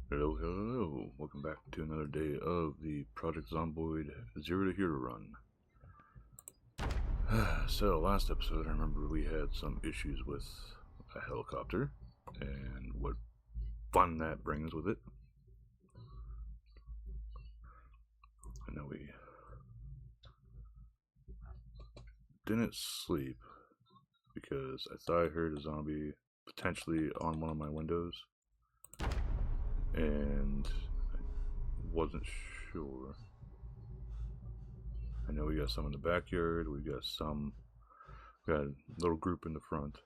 Hello, hello, welcome back to another day of the Project Zomboid Zero to Hero run. So, last episode I remember we had some issues with a helicopter, and what fun that brings with it. I know we didn't sleep because I thought I heard a zombie potentially on one of my windows, and I wasn't sure. I know we got some in the backyard, we got a little group in the front.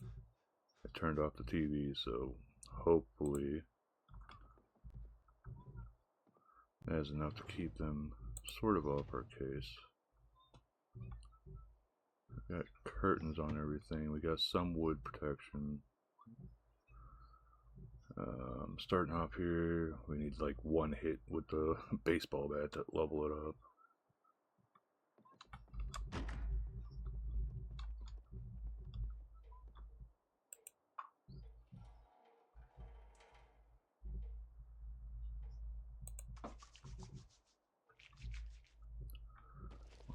I turned off the TV, so hopefully that is enough to keep them sort of off our case. We got curtains on everything, we got some wood protection. Starting off here, we need like one hit with the baseball bat to level it up.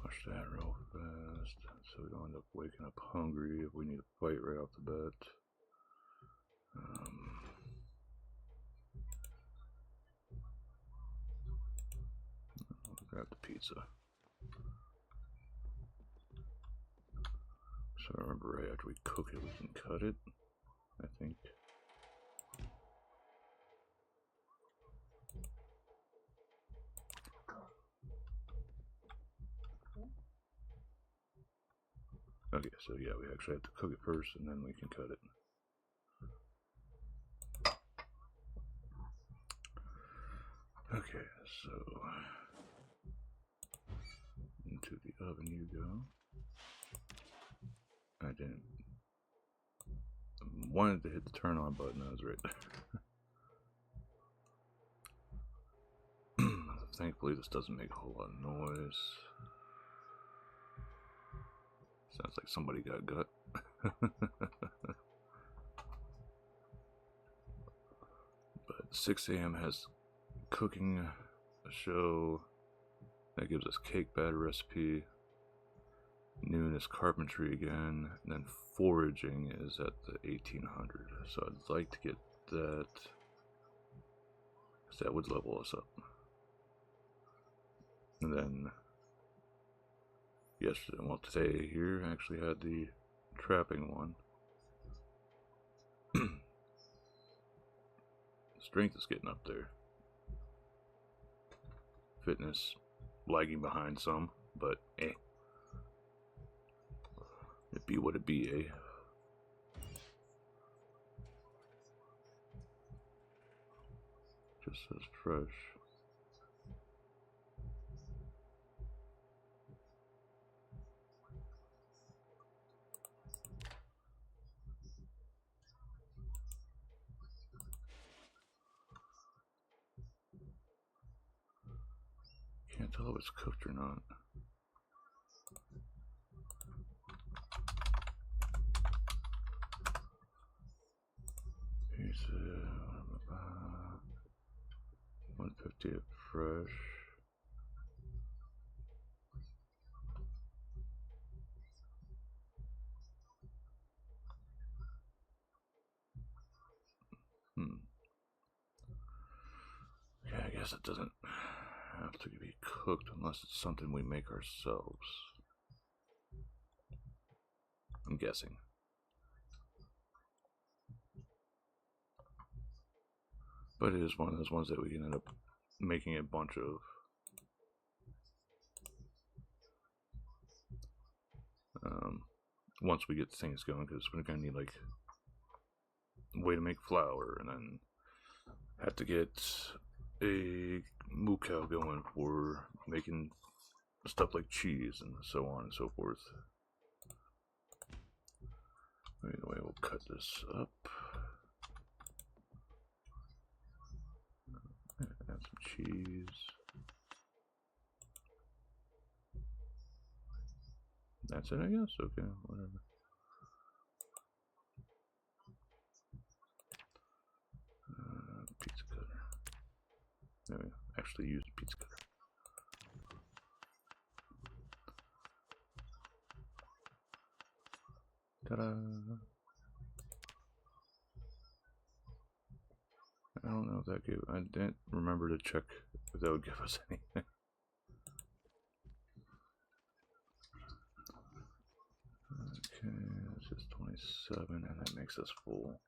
Watch that real fast so we don't end up waking up hungry if we need to fight right off the bat. Grab the pizza. So I remember right after we cook it, we can cut it, I think. Okay, so yeah, we actually have to cook it first and then we can cut it. Okay, so into the oven you go. I didn't wanted to hit the turn on button, I was right there. Thankfully this doesn't make a whole lot of noise. Sounds like somebody got gut. But 6 a.m. has cooking a show that gives us cake batter recipe. Noon is carpentry again, and then foraging is at the 1800. So I'd like to get that, because that would level us up. And then yesterday, well today here, I actually had the trapping one. Strength is getting up there. Fitness lagging behind some, but eh. It be what it be, eh? Just says fresh. Can't tell if it's cooked or not. Here's 150 at fresh. Yeah, I guess it doesn't have to be cooked unless it's something we make ourselves. I'm guessing. But it is one of those ones that we can end up making a bunch of. Once we get things going, because we're gonna need like a way to make flour, and then have to get a moo cow going for making stuff like cheese and so on and so forth. Anyway, we'll cut this up. Add some cheese. That's it, I guess. Okay, whatever. Anyway, actually use a pizza cutter. Ta-da! I don't know if that gave. I didn't remember to check if that would give us anything. Okay, that's just 27, and that makes us full.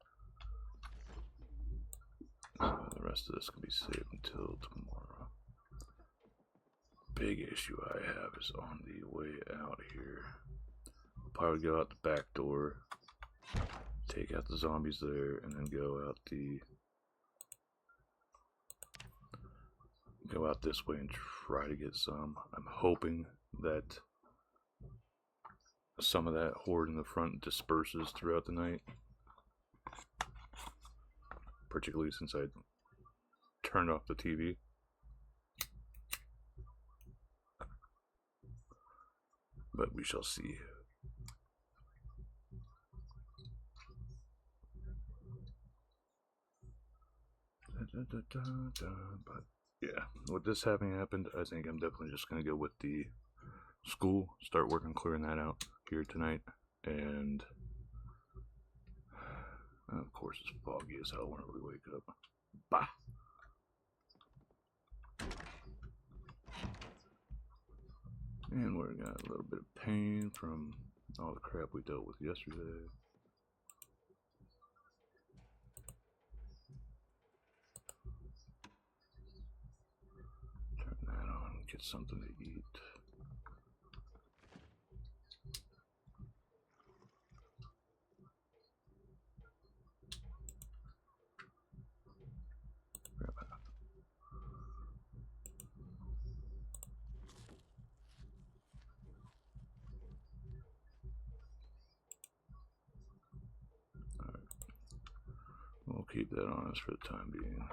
So the rest of this can be saved until tomorrow. Big issue I have is on the way out here. I'll probably go out the back door, take out the zombies there, and then go out this way and try to get some. I'm hoping that some of that horde in the front disperses throughout the night, particularly since I turned off the TV. But we shall see. But yeah, with this having happened, I think I'm definitely just going to go with the school, start working clearing that out here tonight, and of course it's foggy as hell whenever we wake up. Bah! And we're got a little bit of pain from all the crap we dealt with yesterday. Turn that on, get something to eat. We'll keep that on us for the time being.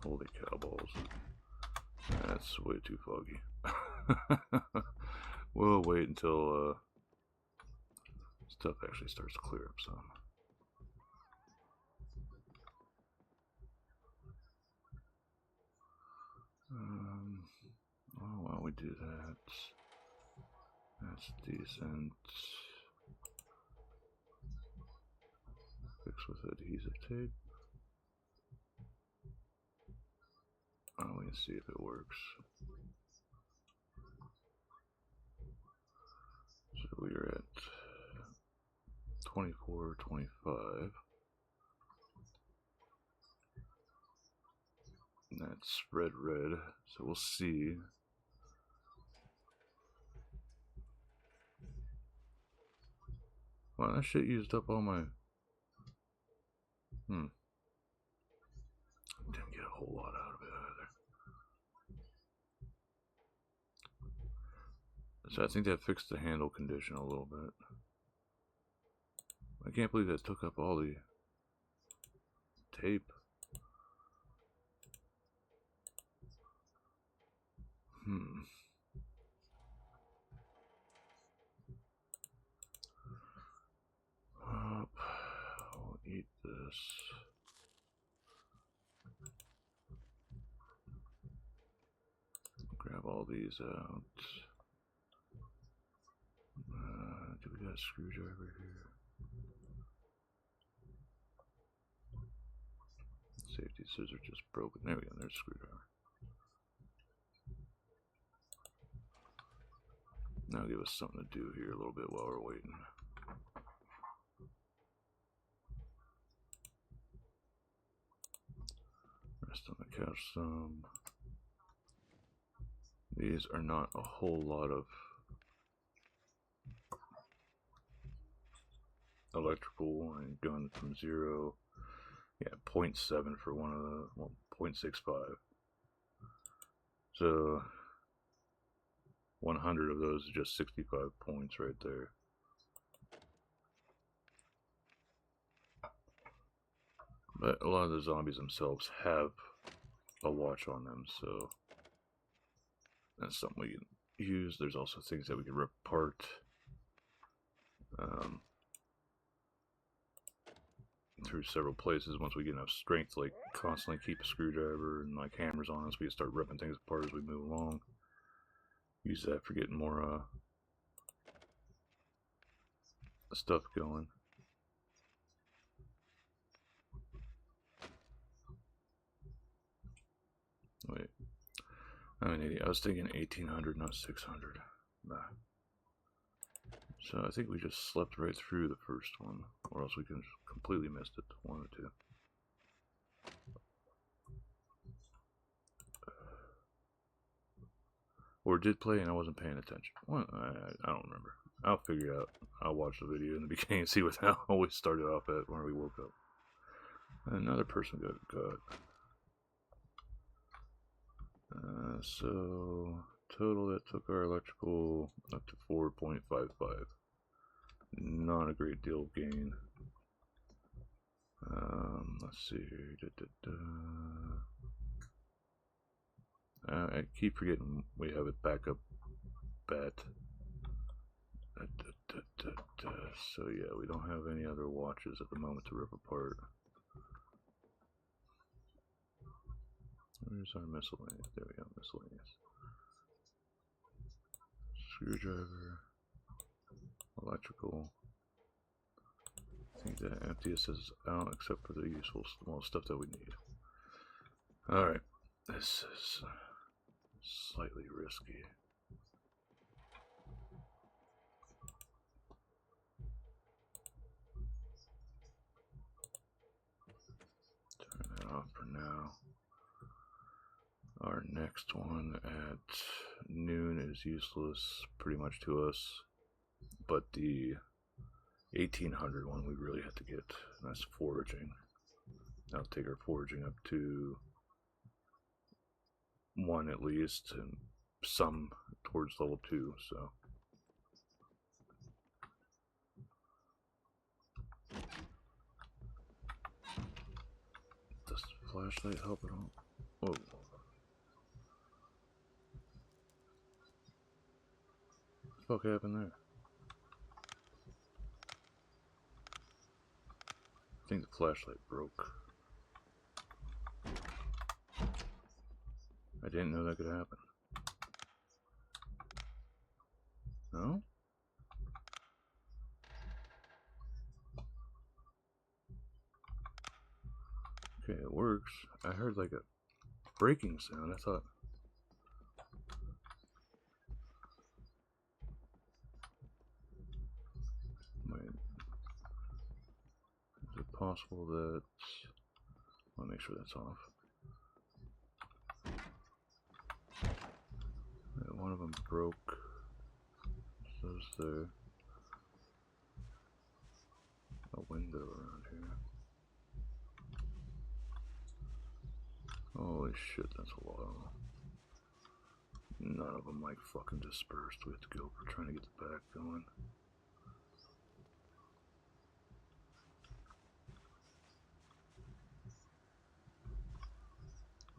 Holy cow balls. That's way too foggy. We'll wait until stuff actually starts to clear up some. Oh, while we do that, that's decent. Fix with adhesive tape. Oh, we can see if it works. So we're at 24, 25. And that's red, so we'll see. Wow, that shit used up all my... Didn't get a whole lot out of it either. So I think that fixed the handle condition a little bit. I can't believe that took up all the tape. I'll eat this. Grab all these out. Do we got a screwdriver here? Safety scissors just broken. There we go, there's a screwdriver. Now give us something to do here a little bit while we're waiting. Rest on the couch some. These are not a whole lot of electrical, and going from 0, 0.7 for one of the, well, 0.65. So 100 of those is just 65 points right there. But a lot of the zombies themselves have a watch on them, so that's something we can use. There's also things that we can rip apart through several places. Once we get enough strength to like constantly keep a screwdriver and like hammers on us, we can start ripping things apart as we move along. Use that for getting more stuff going. Wait, I'm an idiot. I was thinking 1800, not 600. Nah. So I think we just slept right through the first one, or else we can completely missed it. One or two. Or did play and I wasn't paying attention. What? I don't remember. I'll figure it out. I'll watch the video in the beginning and see what how we started off at when we woke up. Another person got got. So total that took our electrical up to 4.55. Not a great deal of gain. Let's see here. I keep forgetting we have a backup bat. So yeah, we don't have any other watches at the moment to rip apart. Where's our miscellaneous? There we go, miscellaneous. Screwdriver, electrical. I think that empties us out except for the useful stuff that we need. Alright, this is slightly risky. Turn that off for now. Our next one at noon is useless pretty much to us, but the 1800 one we really have to get, and that's foraging. I'll take our foraging up to 1 at least, and some towards level 2, so. Does the flashlight help at all? Whoa. What the fuck happened there? I think the flashlight broke. I didn't know that could happen. No? Okay, it works. I heard like a breaking sound. I thought. Wait. Is it possible that. I'll make sure that's off. Yeah, one of them broke. So's there. A window around here. Holy shit, that's a lot of them. None of them like fucking dispersed. We have to go. We're trying to get the back going.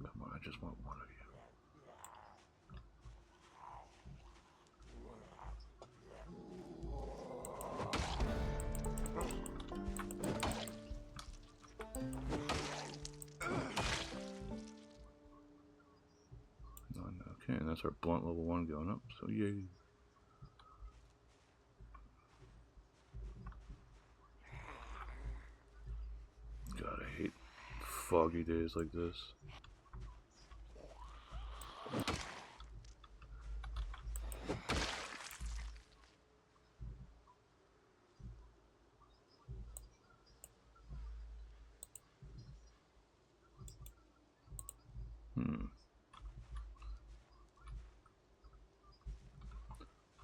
Come on, I just want one of you. Okay, and that's our blunt level 1 going up, so yay. God, I hate foggy days like this.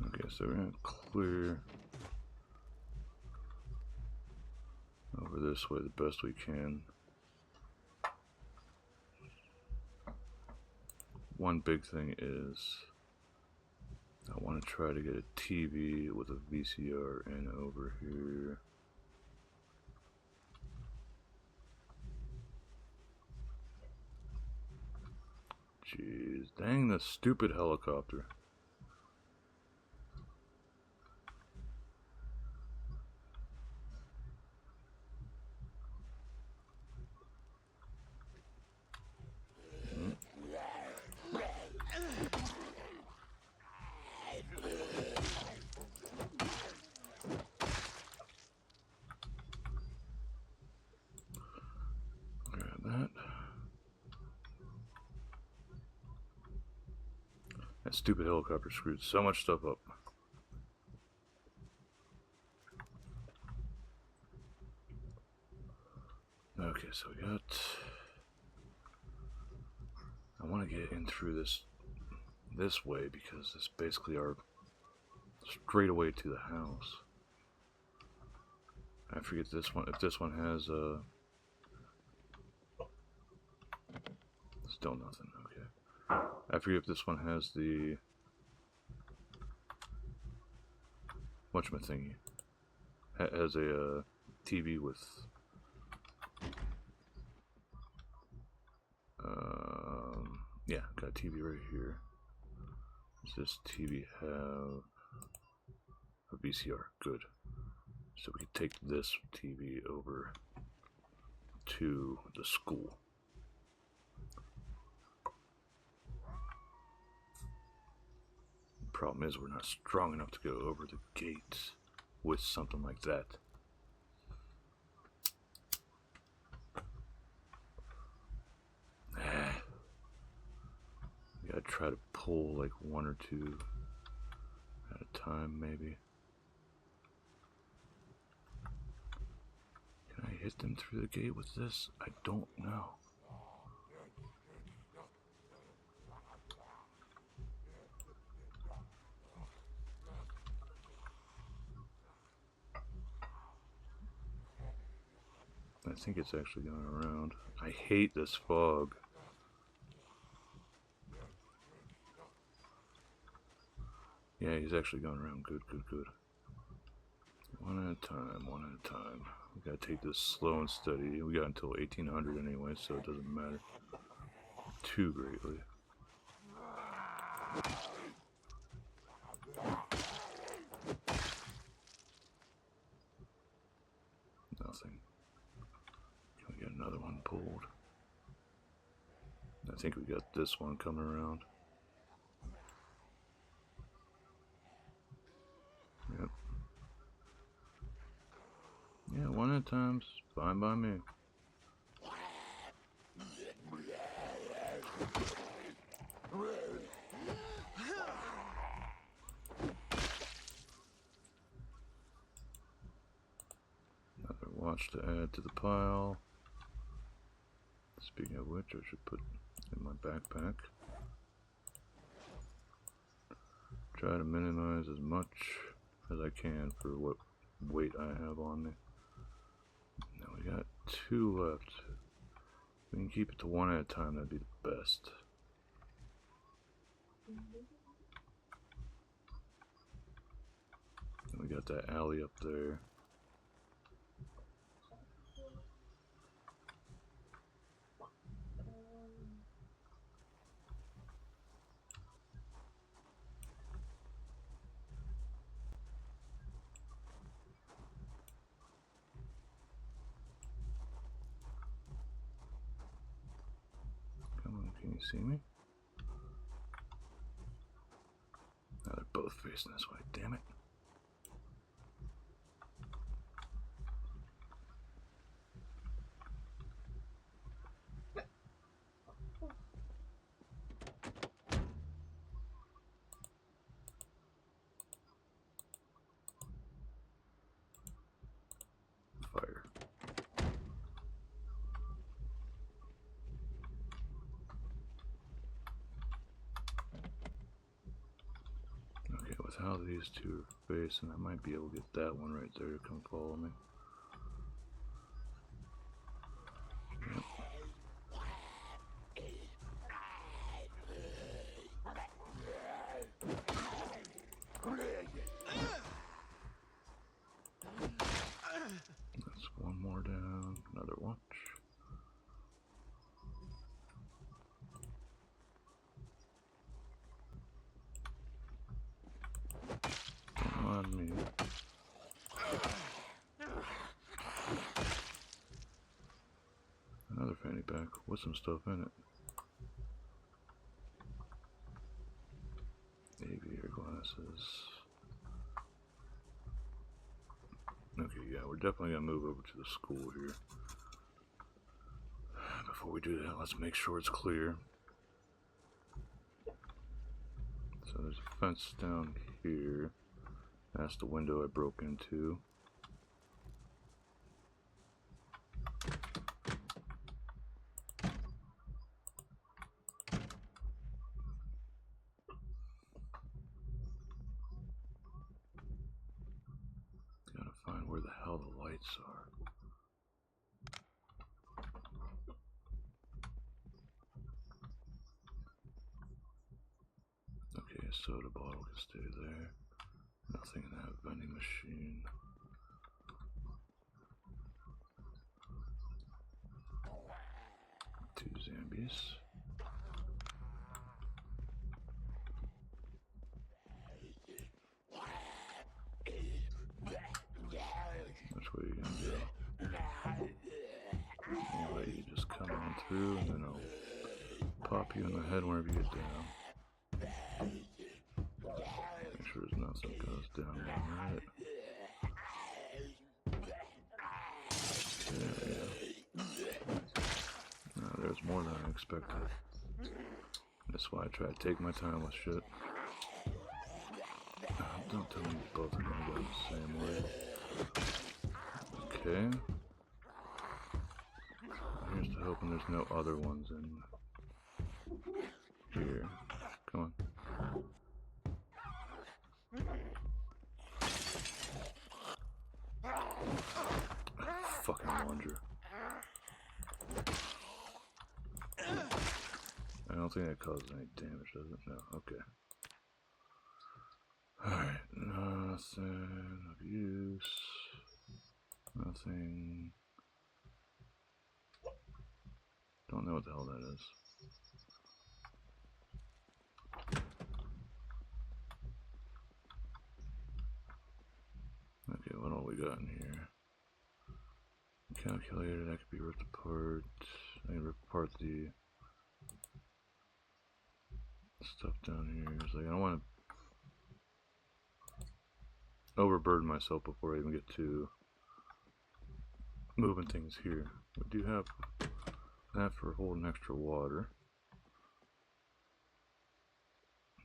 Okay, so we're gonna clear over this way the best we can. One big thing is I want to try to get a TV with a VCR in over here. Jeez, dang the stupid helicopter. That stupid helicopter screwed so much stuff up. Okay, so we got... I want to get in through this way because it's basically our straight away to the house. I forget this one, if this one has still nothing, okay. I forget if this one has the whatchamathingy. Has a TV with yeah, got a TV right here. Does this TV have a VCR? Good. So we can take this TV over to the school. The problem is we're not strong enough to go over the gates with something like that. We gotta try to pull like one or two at a time, maybe. Can I hit them through the gate with this? I don't know. I think it's actually going around. I hate this fog. Yeah, he's actually going around. Good, good, good. One at a time, one at a time. We gotta take this slow and steady. We got until 1800 anyway, so it doesn't matter too greatly. Nothing. Can we get another one pulled? I think we got this one coming around. Yep. Yeah, one at a time. Fine by me. Another watch to add to the pile. Speaking of which, I should put in my backpack. Try to minimize as much as I can for what weight I have on me. Now we got two left. If we can keep it to one at a time, that'd be the best. And we got that alley up there. Can you see me? Now they're both facing this way, damn it. Fire. With how these two are facing, I might be able to get that one right there to come follow me. Yep. That's one more down, another watch. On me. Another fanny pack with some stuff in it. Aviator glasses. Okay, yeah, we're definitely gonna move over to the school here. Before we do that, let's make sure it's clear. so there's a fence down here. That's the window I broke into. Gotta find where the hell the lights are. Okay, a soda bottle can stay there. Nothing in that vending machine. Two zombies. Which way are you gonna go? I'll let you just come on through and then I'll pop you in the head whenever you get down. Make sure there's nothing goes down right. There we go. No, there's more than I expected. That's why I try to take my time with shit. Don't tell me you both are gonna go the same way. Okay. Here's to hoping there's no other ones in here. Come on. Fucking plunger. I don't think that causes any damage, does it? No, okay. Alright, nothing of use. Nothing. Don't know what the hell that is. Okay, what all we got in here? Calculator, that could be ripped apart. I can rip apart the stuff down here. It's like I don't want to overburden myself before I even get to moving things here. We do have that for holding extra water.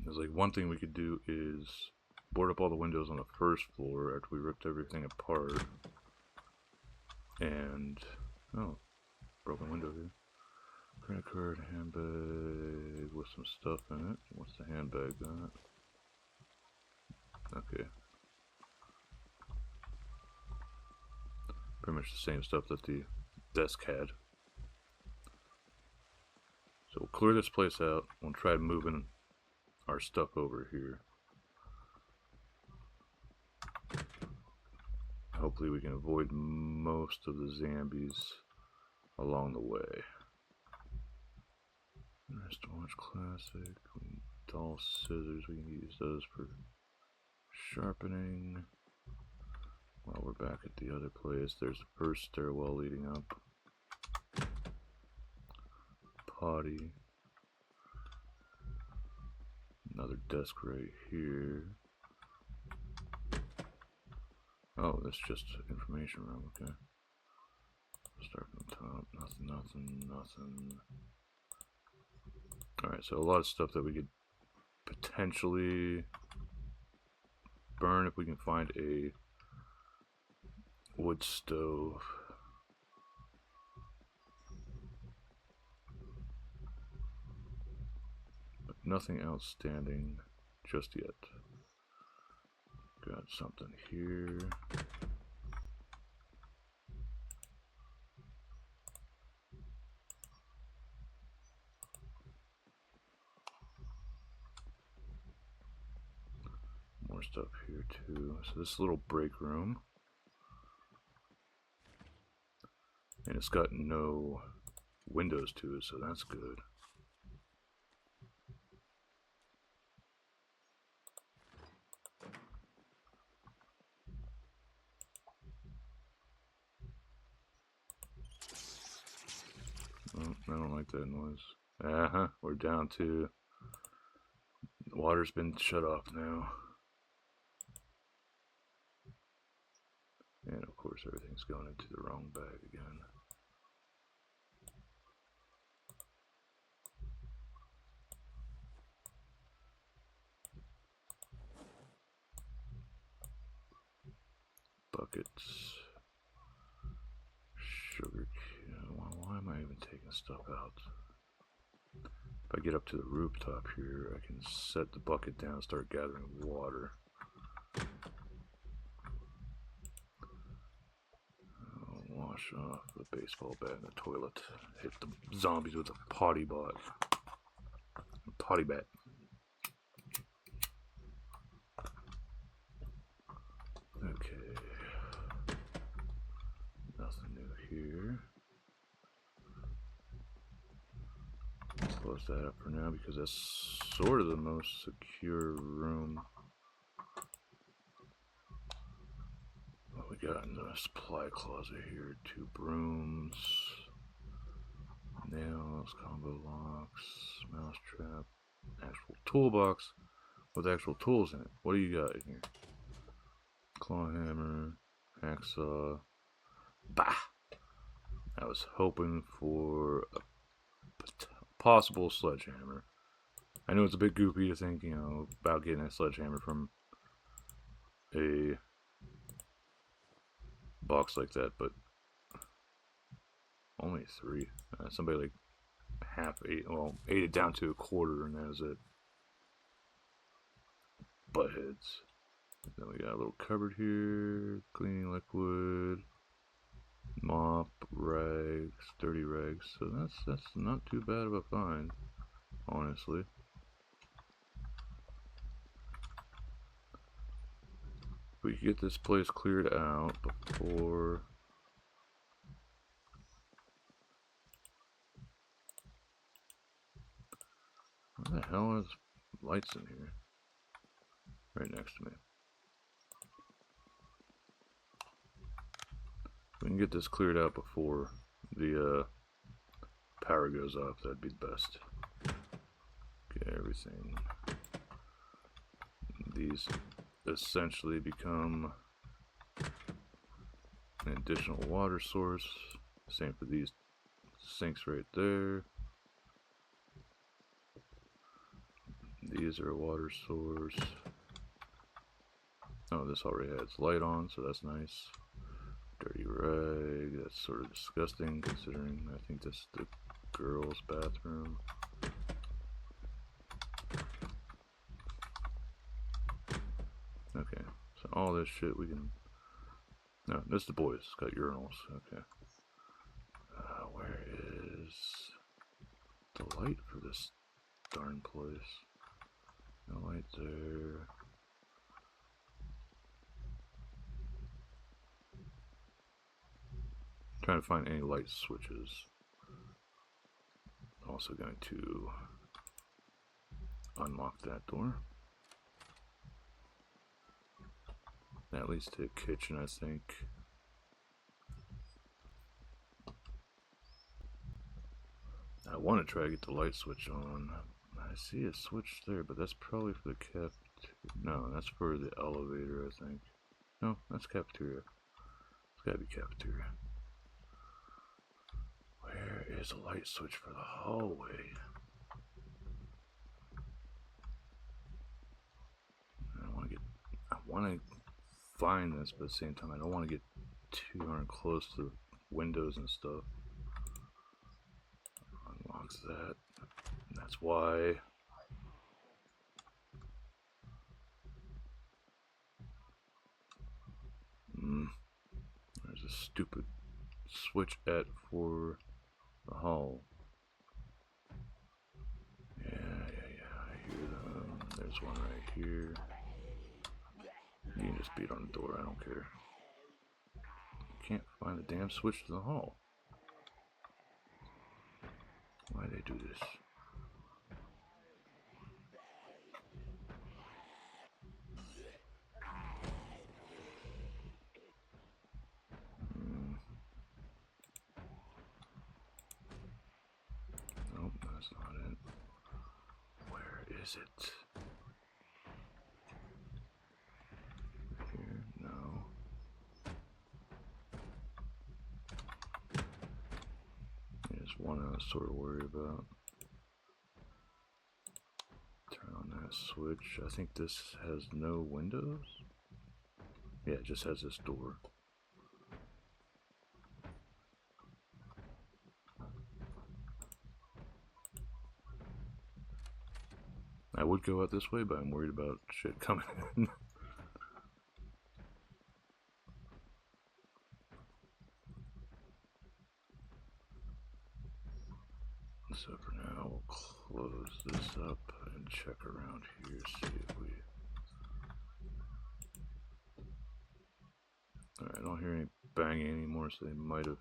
There's like one thing we could do is board up all the windows on the first floor after we ripped everything apart. And oh, broken window here. Credit card, handbag with some stuff in it. What's the handbag got? Okay. Pretty much the same stuff that the desk had. So we'll clear this place out. We'll try moving our stuff over here. Hopefully we can avoid most of the zombies along the way. Wristwatch classic. Dull scissors. We can use those for sharpening. While we're back at the other place, there's the first stairwell leading up. Potty. Another desk right here. Oh, that's just information room, okay. Start from the top. Nothing. Alright, so a lot of stuff that we could potentially burn if we can find a wood stove. But nothing outstanding just yet. Got something here. More stuff here too. So this little break room. And it's got no windows to it, so that's good. Oh, I don't like that noise. We're down to... The water's been shut off now. And of course everything's going into the wrong bag again. buckets. Sugar cane. Why am I even taking stuff out? If I get up to the rooftop here, I can set the bucket down and start gathering water. Wash off the baseball bat in the toilet. Hit the zombies with a potty bat. Okay. Nothing new here. Let's close that up for now because that's sort of the most secure room. What we got in the supply closet here? 2 brooms, nails, combo locks, mouse trap, actual toolbox with actual tools in it. What do you got in here? Claw hammer, hacksaw. Bah! I was hoping for a possible sledgehammer. I know it's a bit goofy to think, you know, about getting a sledgehammer from a box like that, but only 3. Somebody like ate it down to a quarter, and that was it. Buttheads. Then we got a little cupboard here, cleaning liquid, mop, rags, dirty rags. So that's not too bad of a find, honestly. We can get this place cleared out before what the hell is lights in here? Right next to me. We can get this cleared out before the power goes off. That'd be the best. Get everything. These essentially become an additional water source. Same for these sinks right there. These are a water source. Oh, this already has light on, so that's nice. Dirty rag, that's sort of disgusting considering I think this is the girls' bathroom. Okay, so all this shit we can... No, this is the boys, it's got urinals, okay. Where is the light for this darn place? No light there. Trying to find any light switches. Also going to unlock that door. That leads to the kitchen, I think. I want to try to get the light switch on. I see a switch there, but that's probably for the no, that's for the elevator, I think. No, that's cafeteria. It's gotta be cafeteria. Where is a light switch for the hallway? I want to find this, but at the same time, I don't want to get too darn close to windows and stuff. Unlocks that. That's why. There's a stupid switch for the hall. Yeah, I hear them. There's one right here. You can just beat on the door, I don't care. Can't find the damn switch to the hall. Why they do this? Nope, that's not it. Where is it? Here? No. There's one I was sort of worried about. Turn on that switch. I think this has no windows. Yeah, it just has this door. I would go out this way, but I'm worried about shit coming in. So for now, we'll close this up and check around here, see if we... Alright, I don't hear any banging anymore, so they might have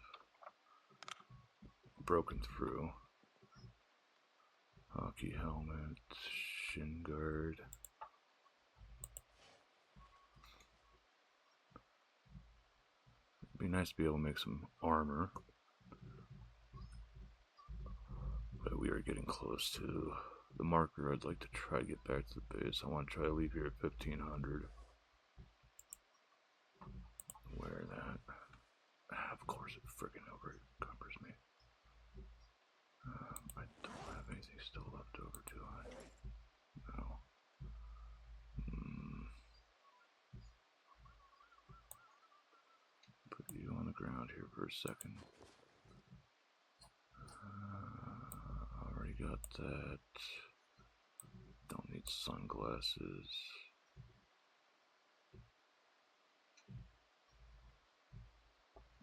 broken through. Hockey helmet, shin guard. It'd be nice to be able to make some armor. But we are getting close to the marker. I'd like to try to get back to the base. I want to try to leave here at 1500. Wear that. Of course it friggin' overencumbers me. I don't have anything still left over, do I? No. Put you on the ground here for a second. Already got that. Don't need sunglasses.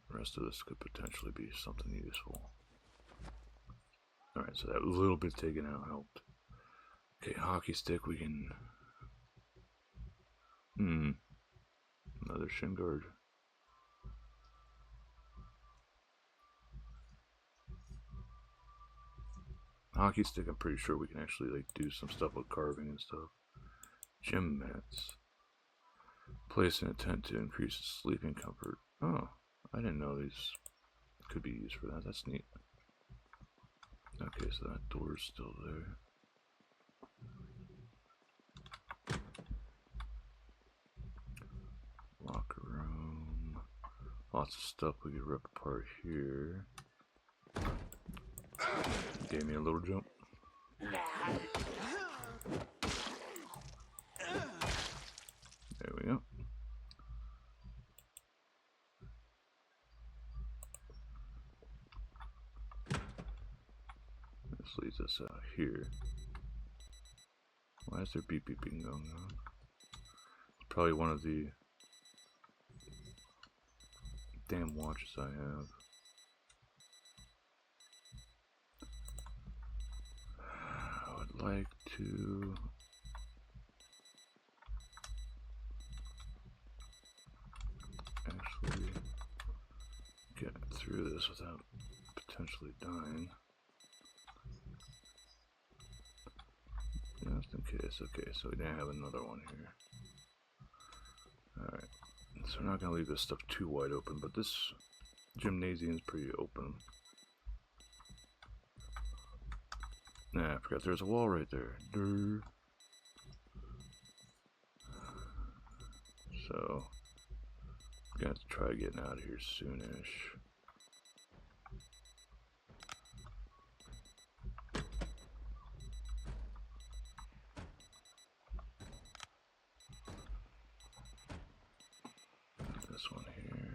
The rest of this could potentially be something useful. Alright, so that little bit taken out helped. Okay, hockey stick, we can... Another shin guard. Hockey stick, I'm pretty sure we can actually like do some stuff with carving and stuff. Gym mats. Place in a tent to increase sleeping comfort. Oh, I didn't know these could be used for that. That's neat. Okay, so that door's still there. Locker room. Lots of stuff we could rip apart here. Gave me a little jump. There we go. This leads us out here. Why is there beep beeping going on? Probably one of the damn watches I have. I would like to actually get through this without potentially dying. Just in case. Okay, so we didn't have another one here. Alright, so we're not going to leave this stuff too wide open, but this gymnasium is pretty open. Nah, I forgot there's a wall right there. Durr. So, I'm going to have to try getting out of here soonish. This one here.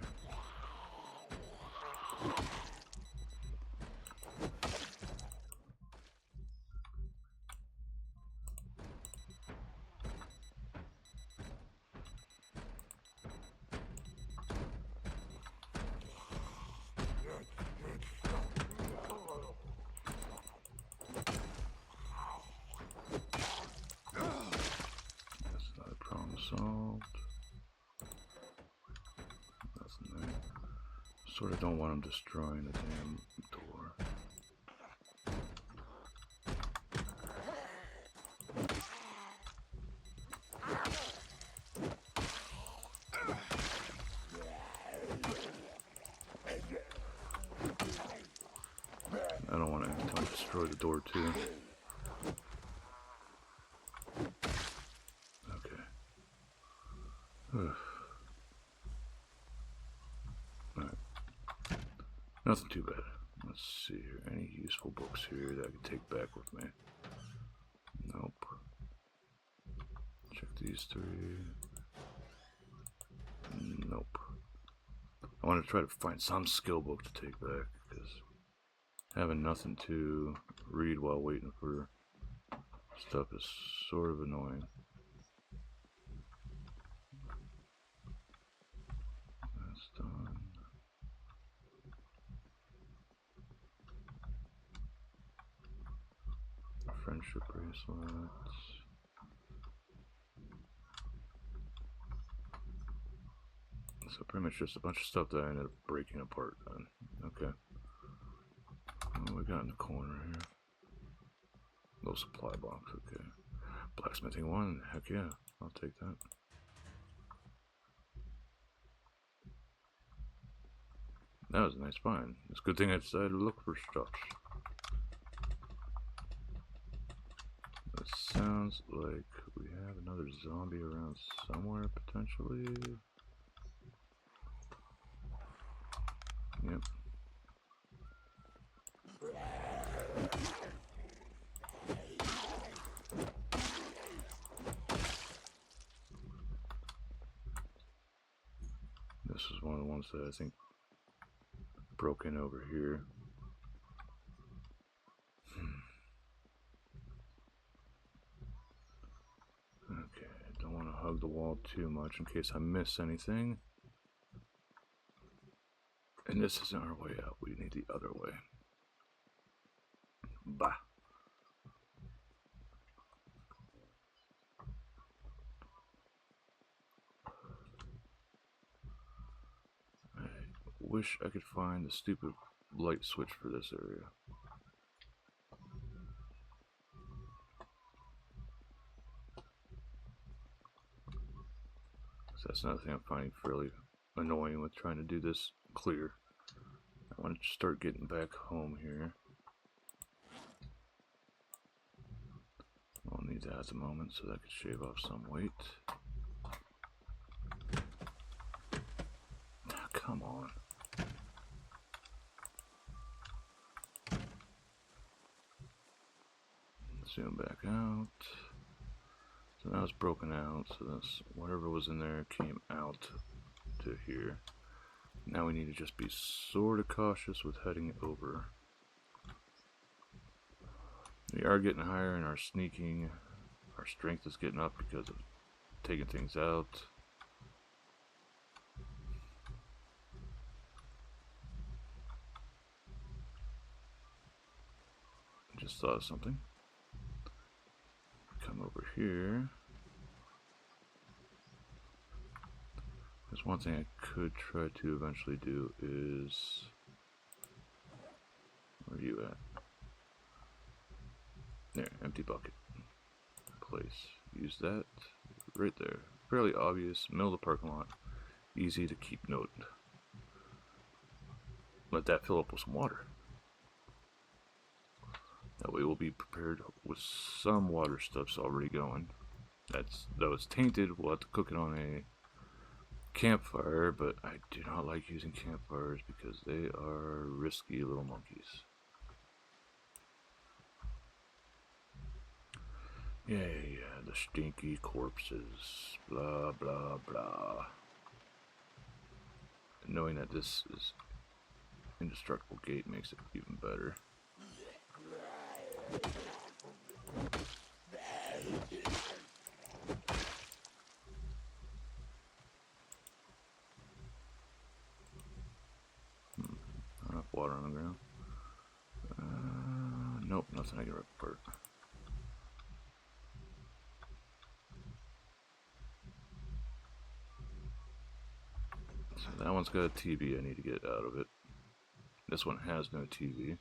That's another problem solved. Nothing there. Sort of don't want them destroying the damn door. I don't want to destroy the door too. Okay. Alright. Nothing too bad. Let's see here. Any useful books here that I can take back with me? Nope. Check these three. Nope. I want to try to find some skill book to take back, because having nothing to read while waiting for stuff is sort of annoying. That's done. Friendship bracelets. So pretty much just a bunch of stuff that I ended up breaking apart then. Okay. What we got in the corner here? Little supply box, okay. Blacksmithing 1, heck yeah, I'll take that. That was a nice find. It's a good thing I decided to look for stuff. It sounds like we have another zombie around somewhere, potentially. Yep. This is one of the ones that I think broke in over here. Okay, don't want to hug the wall too much in case I miss anything. And this isn't our way out, we need the other way. Bah. I wish I could find the stupid light switch for this area. So that's another thing I'm finding fairly annoying with trying to do this clear. I want to start getting back home here. I'll need that at the moment so that I could shave off some weight. Ah, come on. Zoom back out. So now it's broken out, so that's whatever was in there came out to here. Now we need to just be sort of cautious with heading over. We are getting higher in our sneaking. Our strength is getting up because of taking things out. Just thought of something. Come over here. There's one thing I could try to eventually do is... Where are you at? There, empty bucket. Place. Use that right there. Fairly obvious, middle of the parking lot. Easy to keep note. Let that fill up with some water. That way we'll be prepared with some water stuff's already going. Though it's tainted, we'll have to cook it on a campfire, but I do not like using campfires because they are risky little monkeys. Yeah, the stinky corpses, blah, blah, blah. And knowing that this is indestructible gate makes it even better. Not enough water on the ground. Nope, nothing I can rip apart. So that one's got a TV I need to get out of it. This one has no TV.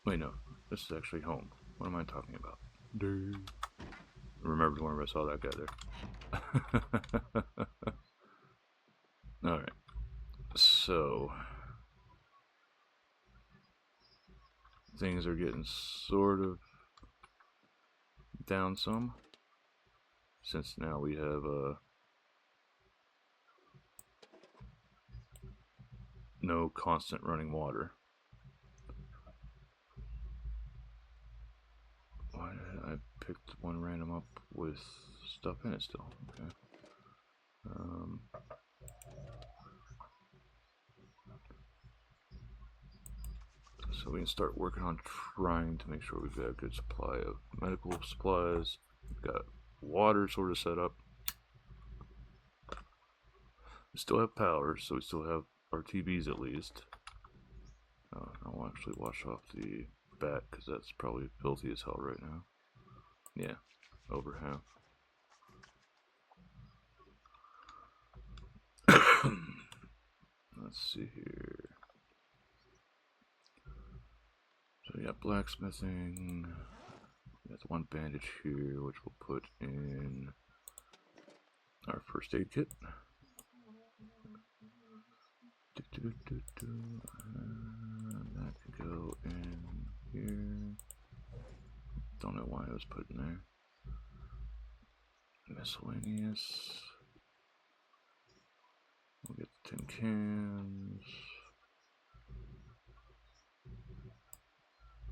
Wait, no. This is actually home. What am I talking about? Remember whenever I saw that guy there. Alright. So... things are getting sort of down some. Since now we have no constant running water. Why did I pick one random up with stuff in it still? Okay. So we can start working on trying to make sure we've got a good supply of medical supplies. We've got water sort of set up. We still have power, so we still have our TVs at least. I'll actually wash off the bat because that's probably filthy as hell right now. Yeah, over half. Let's see here. So we got blacksmithing. We got one bandage here, which we'll put in our first aid kit. That can go in here. Don't know why it was put in there. Miscellaneous. We'll get the tin cans.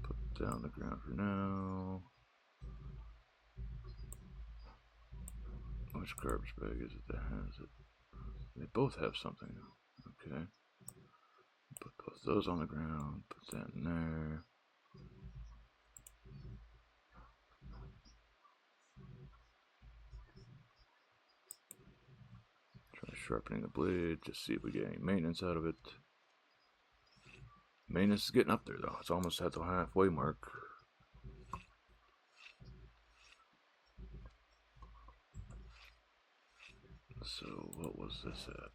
Put it down the ground for now. Which garbage bag is it that has it? They both have something. Okay. Put both those on the ground. Put that in there. Try sharpening the blade. Just see if we get any maintenance out of it. Maintenance is getting up there though. It's almost at the halfway mark. So what was this at?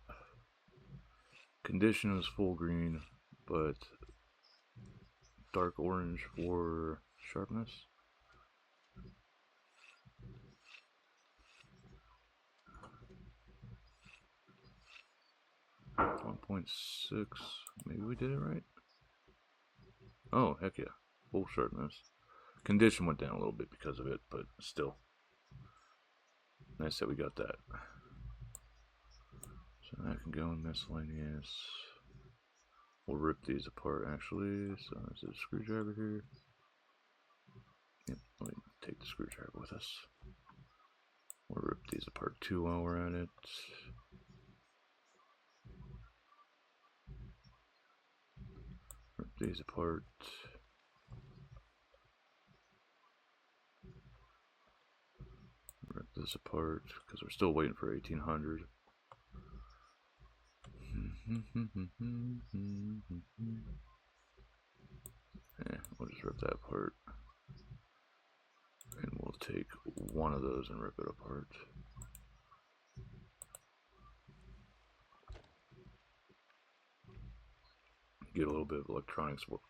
Condition was full green, but dark orange for sharpness. .6. Maybe we did it right. Oh, heck yeah. Full sharpness. Condition went down a little bit because of it, but still. Nice that we got that. So that can go in miscellaneous. We'll rip these apart actually. So there's a screwdriver here. Yep, let me take the screwdriver with us. We'll rip these apart too while we're at it. Rip these apart. Rip this apart because we're still waiting for 1800. Yeah, we'll just rip that apart. And we'll take one of those and rip it apart. Get a little bit of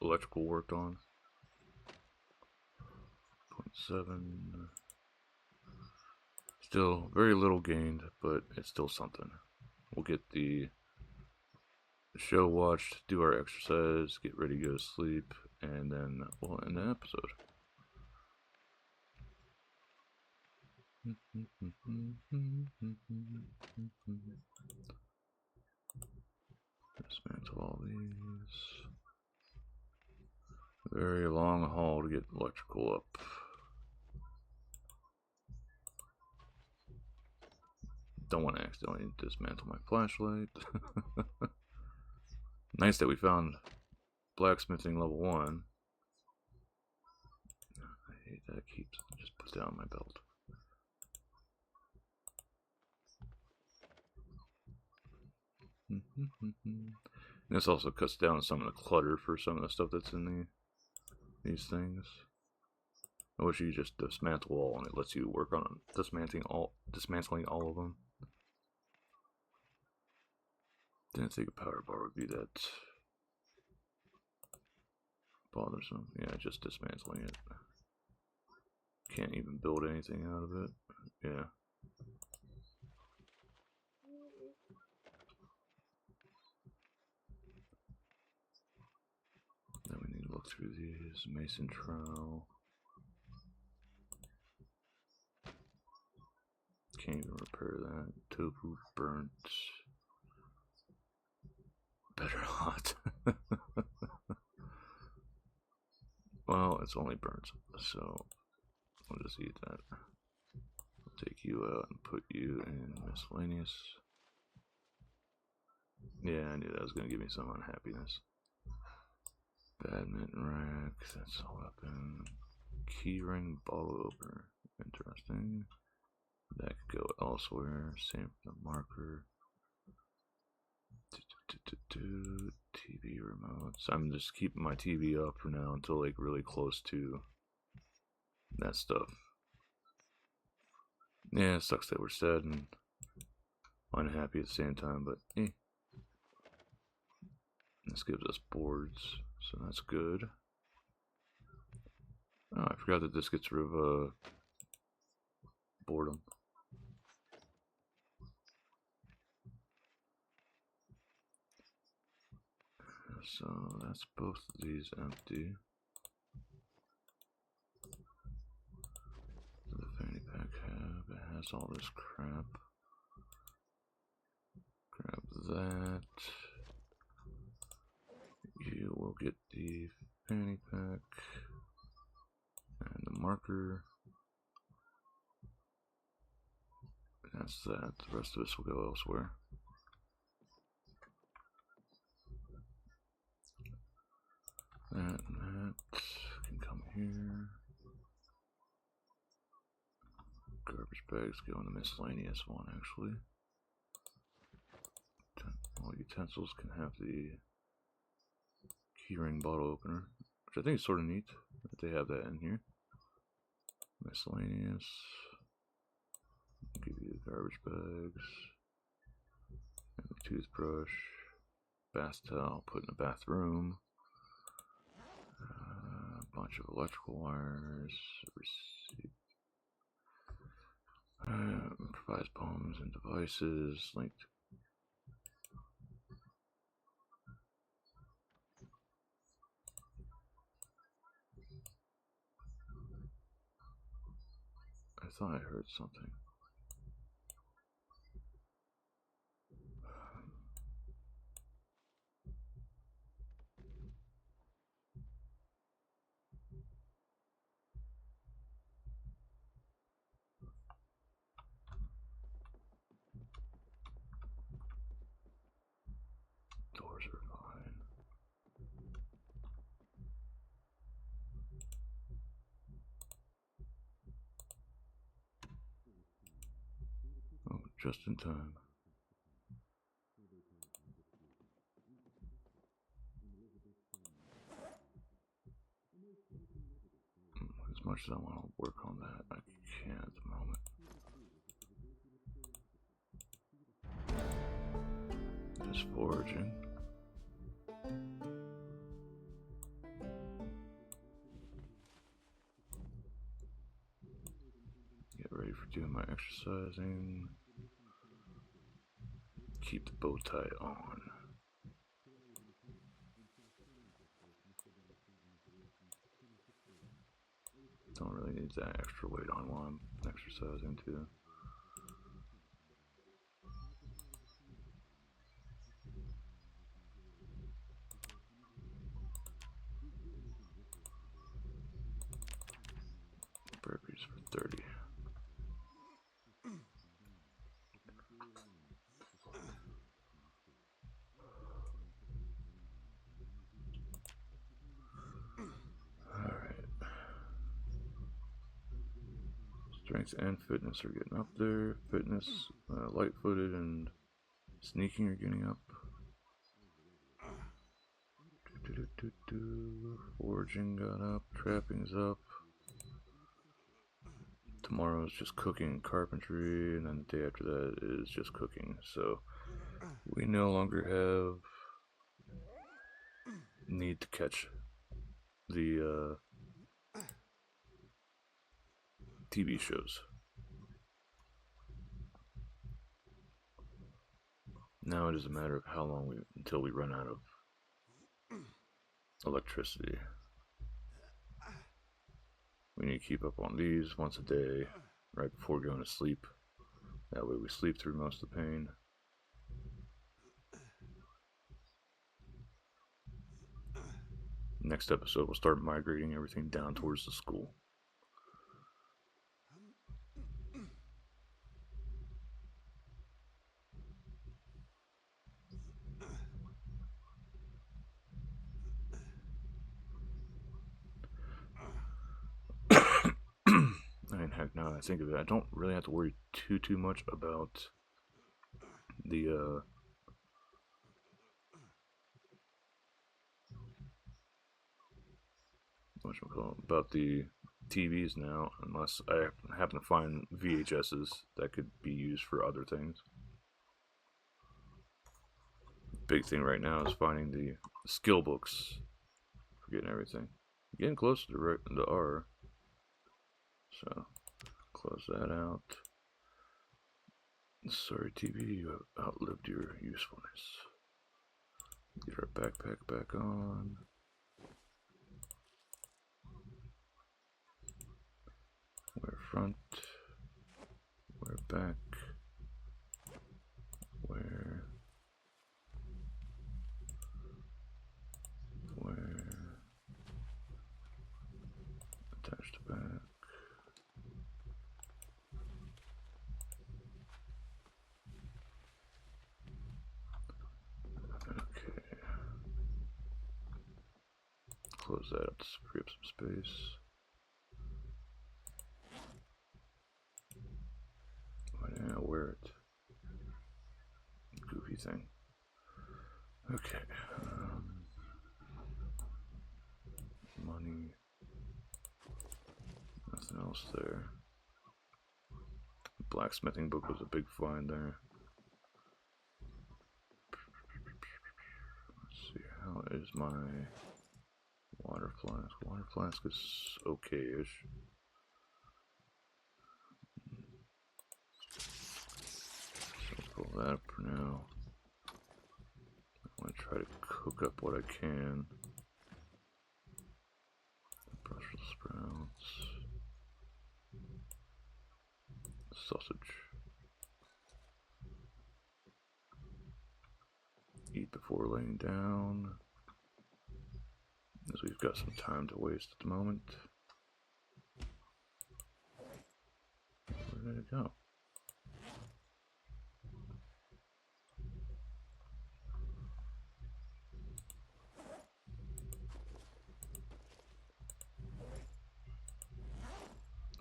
electrical worked on. 0.7. Still very little gained, but it's still something. We'll get the show watched, do our exercise, get ready to go to sleep, and then we'll end the episode. Dismantle all these. Very long haul to get electrical up. Don't want to accidentally dismantle my flashlight. Nice that we found blacksmithing level 1. I hate that it keeps just put down my belt. And this also cuts down some of the clutter for some of the stuff that's in these things. I wish you just dismantle all and it lets you work on dismantling all of them. Didn't think a power bar would be that bothersome. Yeah, just dismantling it. Can't even build anything out of it. Yeah. Then we need to look through these. Mason trowel. Can't even repair that. Tofu burnt. Better hot. Well, it's only burnt, so we'll just eat that. I'll take you out and put you in miscellaneous. Yeah, I knew that was going to give me some unhappiness. Badminton rack, that's a weapon. Keyring bottle opener, interesting. That could go elsewhere. Same for the marker. TV remote. So I'm just keeping my TV up for now until like really close to that stuff. Yeah, it sucks that we're sad and unhappy at the same time, but This gives us boards, so that's good. Oh, I forgot that this gets rid of boredom. So that's both of these empty. The fanny pack it has all this crap. Grab that. You will get the fanny pack and the marker. That's that. The rest of this will go elsewhere. That and that can come here. Garbage bags go in the miscellaneous one, actually. All utensils can have the keyring bottle opener, which I think is sort of neat that they have that in here. Miscellaneous. I'll give you the garbage bags. And the toothbrush. Bath towel, put in the bathroom. A bunch of electrical wires. Receipt. Provides poems and devices linked. I thought I heard something. Doors are fine. Oh, just in time. As much as I want to work on that, I can't at the moment. Just foraging. Get ready for doing my exercising. Keep the bow tie on. Don't really need that extra weight on while I'm exercising too. Burpees for 30. Alright. Strength and fitness are getting up there. Fitness, light-footed and sneaking are getting up. Foraging got up. Trapping's up. Tomorrow is just cooking and carpentry, and then the day after that is just cooking. So we no longer have need to catch the TV shows. Now it is a matter of how long until we run out of electricity. We need to keep up on these once a day, right before going to sleep. That way we sleep through most of the pain. Next episode we'll start migrating everything down towards the school. heck, now that I think of it, I don't really have to worry too much about the about the TVs now, unless I happen to find VHSs that could be used for other things. Big thing right now is finding the skill books for getting everything. Getting close to the R, so close that out. Sorry, TV, you have outlived your usefulness. Get our backpack back on. Wear front. Wear back. Wear. Attach to back. Okay. Close that up to free up some space. Why didn't I wear it? Goofy thing. Okay. Money. Nothing else there. Blacksmithing book was a big find there. Let's see, how is my water flask? Water flask is okay-ish. So pull that up for now. I'm gonna try to cook up what I can. Brussels sprouts. Sausage. Eat before laying down, as we've got some time to waste at the moment. Where did it go?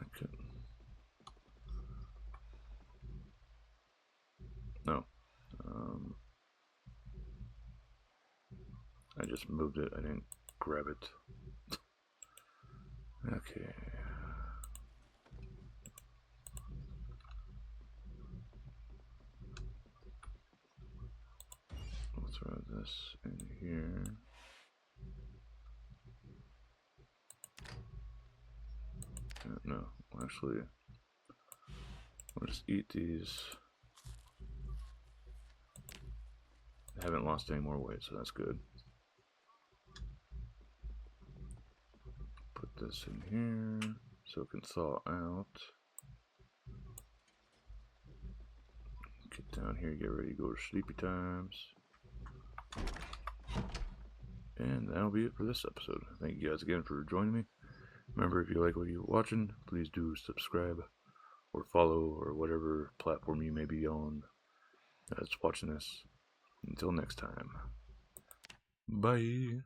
Okay. No. I just moved it, I didn't grab it. Okay. We'll throw this in here. No, actually, we'll just eat these. I haven't lost any more weight, so that's good. Put this in here so it can thaw out. Get down here, get ready to go to sleepy times. And that'll be it for this episode. Thank you guys again for joining me. Remember, if you like what you're watching, please do subscribe or follow or whatever platform you may be on that's watching this. Until next time. Bye.